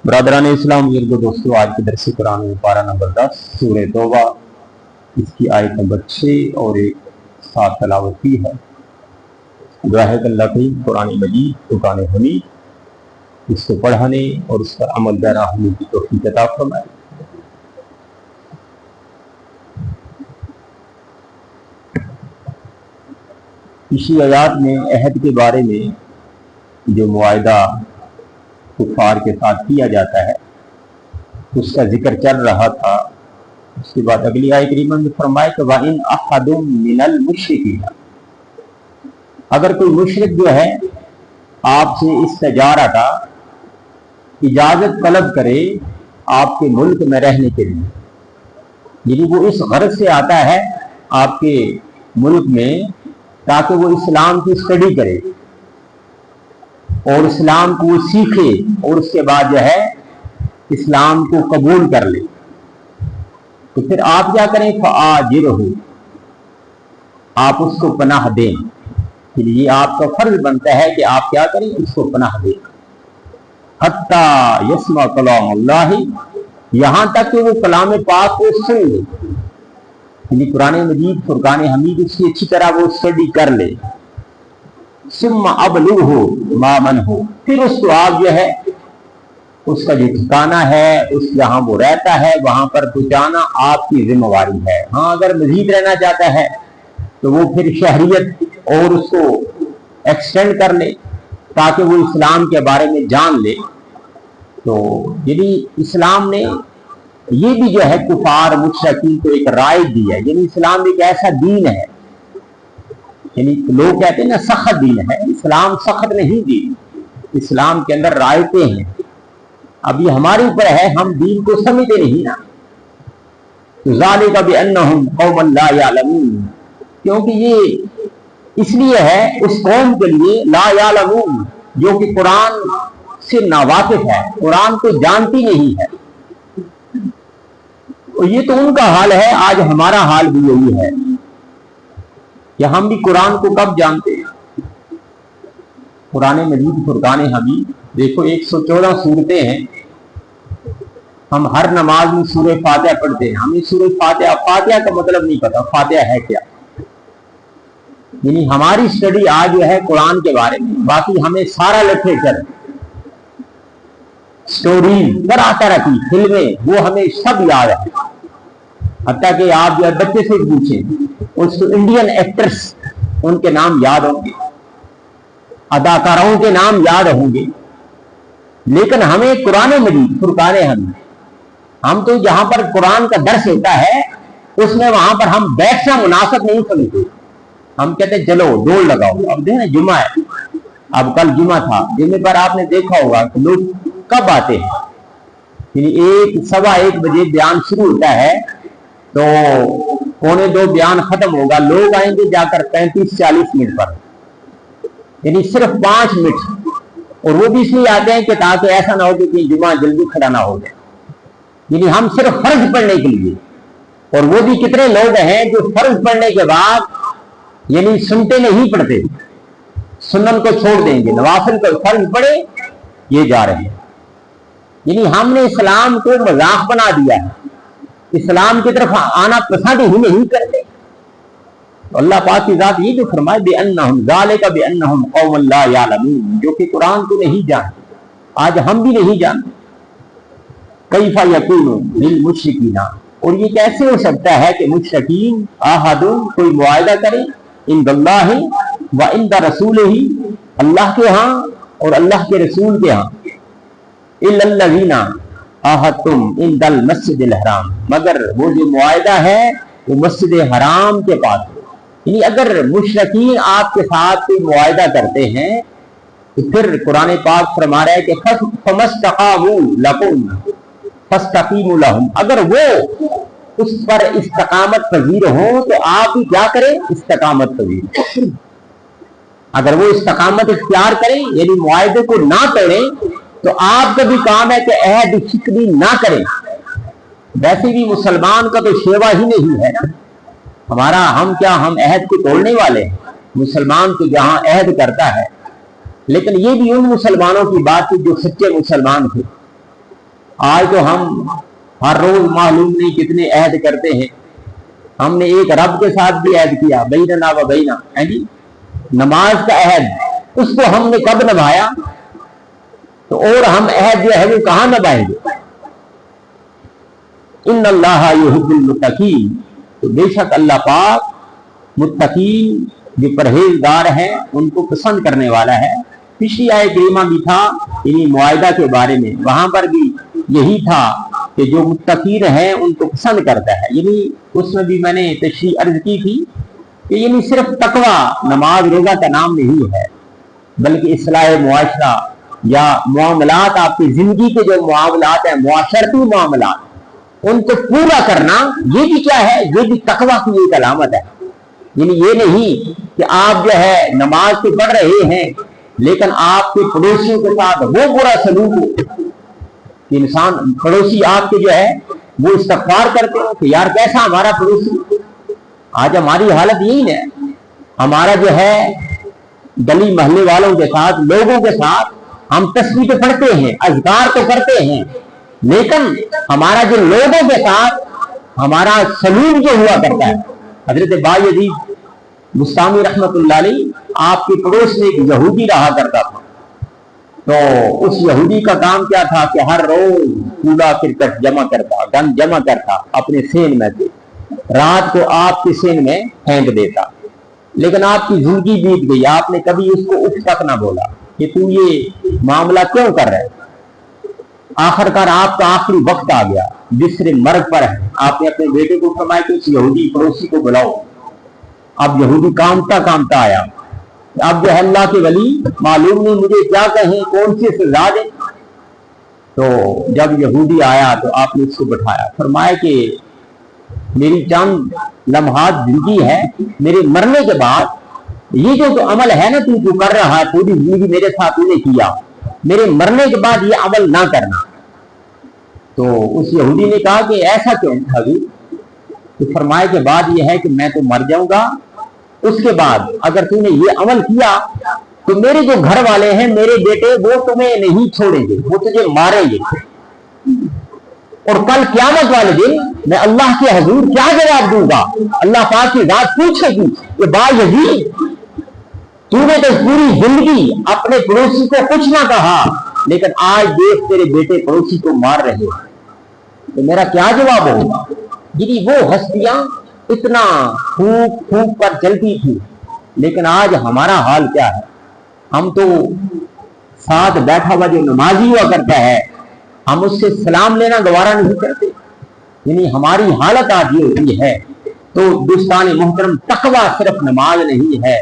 برادران اسلام بزرگوں دوستوں، آج کے درس قرآن میں پارہ نمبر 10 سورہ توبہ، اس کی آیت نمبر 6 اور ایک ساتھ تلاوت کی ہے۔ دعا ہے کہ اللہ کی قرآن مجید فرقان حمید اس کو پڑھانے اور اس پر عمل پیرا ہونے کی توفیق عطا فرمائے۔ پچھلی آیات میں عہد کے بارے میں جو معاہدہ کفار کے ساتھ کیا جاتا ہے اس کا ذکر چل رہا تھا۔ اس کے بعد اگلی آیت کریمہ میں فرمائے کہ وَإِنْ أَحَدٌ مِّنَ الْمُشْرِكِينَ، اگر کوئی مشرک جو ہے آپ سے استجارہ کا اجازت طلب کرے آپ کے ملک میں رہنے کے لیے، یعنی وہ اس غرض سے آتا ہے آپ کے ملک میں تاکہ وہ اسلام کی اسٹڈی کرے اور اسلام کو وہ سیکھے اور اس کے بعد جو ہے اسلام کو قبول کر لے، تو پھر آپ کیا کریں؟ فَآجِرْهُ، آپ اس کو پناہ دیں، یہ آپ کا فرض بنتا ہے کہ آپ کیا کریں؟ اس کو پناہ دیں۔ حَتَّى يَسْمَعَ كَلَامَ اللَّهِ، یہاں تک کہ وہ کلام پاک کو سن لے، یعنی قرآن مجید فرقان حمید اس کی اچھی طرح وہ اسٹڈی کر لے۔ ثُمَّ أَبْلِغْهُ مَا مَنْهُ، پھر اس کو آپ جو ہے اس کا جو ٹھکانہ ہے، اس جہاں وہ رہتا ہے وہاں پر پہنچانا آپ کی ذمہ داری ہے۔ ہاں اگر مزید رہنا چاہتا ہے تو وہ پھر شہریت اور اس کو ایکسٹینڈ کر لے تاکہ وہ اسلام کے بارے میں جان لے۔ تو یعنی اسلام نے یہ بھی جو ہے کفار مشرکین کو ایک رائے دی ہے، یعنی اسلام ایک ایسا دین ہے، یعنی لوگ کہتے ہیں نا سخت دین ہے، اسلام سخت نہیں دین، اسلام کے اندر رائتیں ہیں۔ اب یہ ہمارے اوپر ہے، ہم دین کو سمجھتے نہیں نا۔ ذالک بانہم قوم لا یعلمون، کیونکہ یہ اس لیے ہے اس قوم کے لیے لا یعلمون جو کہ قرآن سے ناواقف ہے، قرآن کو جانتی نہیں ہے۔ اور یہ تو ان کا حال ہے، آج ہمارا حال بھی یہی ہے کہ ہم بھی قرآن کو کب جانتے ہیں۔ قرآن مجید فرقان حمید دیکھو 114 سورتیں ہیں، ہم ہر نماز میں سورہ فاتحہ پڑھتے ہیں، ہمیں سورہ فاتحہ کا مطلب نہیں پتا فاتحہ ہے کیا، یعنی ہماری اسٹڈی آج جو ہے قرآن کے بارے میں، باقی ہمیں سارا لٹریچر، سٹوریز، طرح طرح کی فلمیں، وہ ہمیں سب یاد ہے۔ حتیٰ کہ آپ جو بچے سے پوچھیں اس کو انڈین ایکٹرز ان کے نام یاد ہوں گے، اداکاروں کے نام یاد ہوں گے، لیکن ہمیں قرآن مجید فرقان حمید، ہم تو جہاں پر قرآن کا درس ہوتا ہے اس میں وہاں پر ہم بیٹھنا مناسب نہیں سمجھتے، ہم کہتے ہیں چلو دوڑ لگاؤ۔ اب دیکھیں جمعہ ہے، اب کل جمعہ تھا، جمعے پر آپ نے دیکھا ہوگا کہ لوگ کب آتے ہیں، یعنی 1 بجے بیان شروع ہوتا ہے تو 1:45 بیان ختم ہوگا، لوگ آئیں گے جا کر 35-40 منٹ پر، یعنی صرف 5 منٹ، اور وہ بھی اس لیے آتے ہیں کہ تاکہ ایسا نہ ہو کہ جمعہ جلدی کھڑا نہ ہو جائے، یعنی ہم صرف فرض پڑھنے کے لیے، اور وہ بھی کتنے لوگ ہیں جو فرض پڑھنے کے بعد یعنی سنتے نہیں پڑھتے، سنن کو چھوڑ دیں گے، نوافل کو فرض پڑھے یہ جا رہے ہیں، یعنی ہم نے اسلام کو مذاق بنا دیا ہے، اسلام کی طرف آنا پسند ہی نہیں کرتے۔ اللہ پاک کی ذات یہ جو فرمائے بِأَنَّهُمْ ذَلِكَ بِأَنَّهُمْ قَوْمٌ لَا يَعْلَمُونَ، جو کہ قرآن کو نہیں جانتے، آج ہم بھی نہیں جانتے۔ كَيْفَ يَكُونُ لِلْمُشْرِكِينَ، اور یہ کیسے ہو سکتا ہے کہ مشرکین عہد کوئی معاہدہ کرے عند اللہ وعند رسولہ، اللہ کے ہاں اور اللہ کے رسول کے ہاں، إِلَّا الَّذِينَ عَاهَدتُّمْ عِندَ الْمَسْجِدِ الْحَرَامِ، مگر وہ جو معاہدہ ہے وہ مسجد حرام کے پاس، یعنی اگر مشرکین آپ کے ساتھ کوئی معاہدہ کرتے ہیں تو پھر قرآن پاک فرما رہا ہے کہ فَمَسْتَقَامُوا لَكُمْ فَاسْتَقِيمُوا لَهُمْ، اگر وہ اس پر استقامت پذیر ہوں تو آپ بھی کیا کریں؟ استقامت پذیر، اگر وہ استقامت اختیار کریں یعنی معاہدے کو نہ توڑیں تو آپ کا بھی کام ہے کہ عہد شکنی نہ کریں۔ ویسے بھی مسلمان کا تو شیوا ہی نہیں ہے نا، ہمارا ہم عہد کو توڑنے والے ہیں، مسلمان تو جہاں عہد کرتا ہے، لیکن یہ بھی ان مسلمانوں کی بات تھی جو سچے مسلمان تھے، आज तो हम हर रोज मालूम नहीं कितने अहद करते हैं। हमने एक रब के साथ भी अहद किया, बैना व बैना, है जी, नमाज का अहद, उसको हमने कब निभाया? तो और हम अहद जो है वो कहां निभाएंगे? इन्नल्लाह युहिब्बुल मुत्तकीन, तो बेशक अल्लाह पाक मुत्तकीन जो परहेजगार हैं उनको पसंद करने वाला है। पिछली आयत करीमा भी था यानी मुआहिदा के बारे में, वहां पर भी यही था कि जो मुत्तकीन हैं उनको पसंद करता है। यानी उसमें भी मैंने तशरीह अर्ज की थी कि यानी सिर्फ तकवा नमाज रोजा का नाम नहीं है, बल्कि इस्लाह मुआशरा या मामलात, आपकी जिंदगी के जो मामलात हैं, मुआशरती मामलात, उनको पूरा करना, ये भी क्या है? ये भी तकवा की एक अलामत है। यानी ये नहीं कि आप जो है नमाज तो पढ़ रहे हैं लेकिन आपके पड़ोसियों के साथ वो बुरा सलूक हो कि इंसान, पड़ोसी आपके जो है वो इस्तगफार करते हो कि यार कैसा हमारा पड़ोसी। आज हमारी हालत यही है, हमारा जो है गली मोहल्ले वालों के साथ, लोगों के साथ हम तस्बीह तो पढ़ते हैं, अज़कार तो करते हैं, लेकिन हमारा जो लोगों के साथ हमारा सलूक जो हुआ करता है। हजरत बायजीद बुस्तामी रहमतुल्लाह अलैह आपके पड़ोस में एक यहूदी रहा करता था। तो उस यहूदी का काम क्या था कि हर रोज कूड़ा करकट जमा करता, गंद जमा करता अपने सेन में से, रात को आपके सेन में फेंक देता। लेकिन आपकी जिंदगी बीत गई, आपने कभी उसको उफ तक ना बोला कि तू ये मामला क्यों कर रहा है। आखिरकार आपका आखिरी वक्त आ गया, बिस्तर मर्ग पर है, आपने अपने बेटे को फरमाया कि उस यहूदी पड़ोसी को बुलाओ। अब यहूदी कामता कामता आया, अब जो है अल्लाह के वली मालूम नहीं मुझे क्या कहें, कौन सी सजा दे। तो जब यहूदी आया तो आपने उसको बैठाया, फरमाया कि मेरी चंद लम्हात जिंदगी है, मेरे मरने के बाद ये जो तो अमल है ना तू कर रहा है, पूरी जिंदगी मेरे साथ तूने किया, मेरे मरने के बाद ये अमल ना करना। तो उस यहूदी ने कहा कि ऐसा क्यों हजूर? तो फरमाए के बाद ये है कि मैं तो मर जाऊंगा, उसके बाद अगर तूने ये अमल किया तो मेरे जो घर वाले हैं, मेरे बेटे, वो तुम्हें नहीं छोड़ेंगे, वो तुझे मारेंगे। और कल क़यामत वाले दिन मैं अल्लाह के हजूर क्या जवाब दूंगा? अल्लाह पाक की जात पूछेगी कि बायजीद तूने तो पूरी जिंदगी अपने पड़ोसी को कुछ ना कहा, लेकिन आज देख तेरे बेटे पड़ोसी को मार रहे, तो मेरा क्या जवाब होगा? यदि वो हस्तियां इतना फूंक फूंक पर चलती थी, लेकिन आज हमारा हाल क्या है? हम तो साथ बैठा हुआ जो नमाजी हुआ करता है, हम उससे सलाम लेना गवारा नहीं करते। यानी हमारी हालत आज ये होती है। तो दोस्तान मोहतरम, तकवा सिर्फ नमाज नहीं है,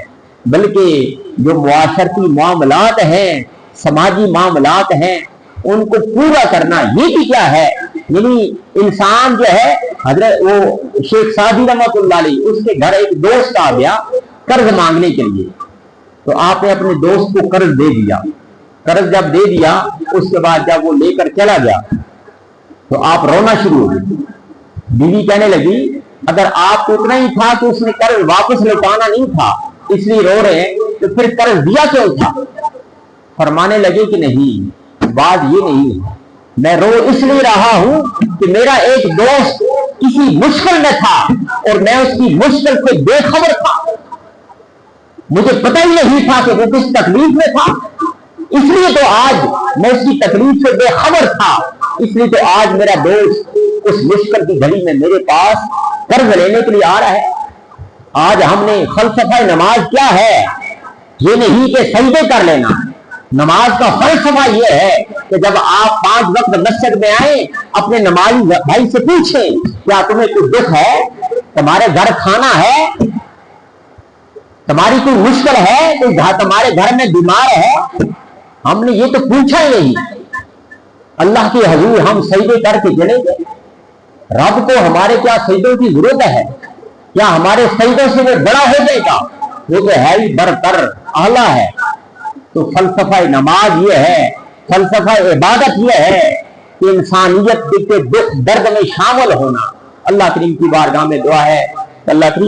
बल्कि जो मुआशरती मामलात हैं, समाजी मामलात हैं, उनको पूरा करना, ये भी क्या है? यानी इंसान जो है, हजरत वो शेख सादी रहमतुल्लाह अलैह, उसके घर एक दोस्त आ गया कर्ज मांगने के लिए, तो आपने अपने दोस्त को कर्ज दे दिया। कर्ज जब दे दिया, उसके बाद जब वो लेकर चला गया तो आप रोना शुरू हो गए। बीवी कहने लगी अगर आपको इतना ही था कि उसने कर्ज वापस लौटाना नहीं था इसलिए रो रहे हैं, तो फिर कर्ज दिया क्यों था? फरमाने लगे कि नहीं, बात ये नहीं है, मैं रो इसलिए रहा हूं कि मेरा एक दोस्त किसी मुश्किल में था और मैं उसकी मुश्किल से बेखबर था, मुझे पता ही नहीं था कि वो किस तकलीफ में था, इसलिए तो आज मैं उसकी तकलीफ से बेखबर था, इसलिए तो आज मेरा दोस्त उस मुश्किल की घड़ी में मेरे पास कर्ज लेने के लिए आ रहा है। आज हमने फलसफा नमाज क्या है? ये नहीं कि सजदे कर लेना। नमाज का फलसफा ये है कि जब आप 5 वक्त मस्जिद में आए, अपने नमाजी भाई से पूछें क्या तुम्हें कुछ दुख है, तुम्हारे घर खाना है, तुम्हारी कोई मुश्किल है, कोई तुम्हारे घर में बीमार है। हमने ये तो पूछा ही नहीं। अल्लाह के हजूर हम सजदे करके चले गए। रब को हमारे क्या सजदों की जरूरत है? क्या हमारे सजदों से वो बड़ा हो जाएगा? वो तो है ही बरतर आला है। तो फलसफा नमाज ये है, फलसफा इबादत ये है कि इंसानियत के दुख दर्द में शामिल होना। अल्लाह करीम की बारगाह में दुआ है, अल्लाह करीम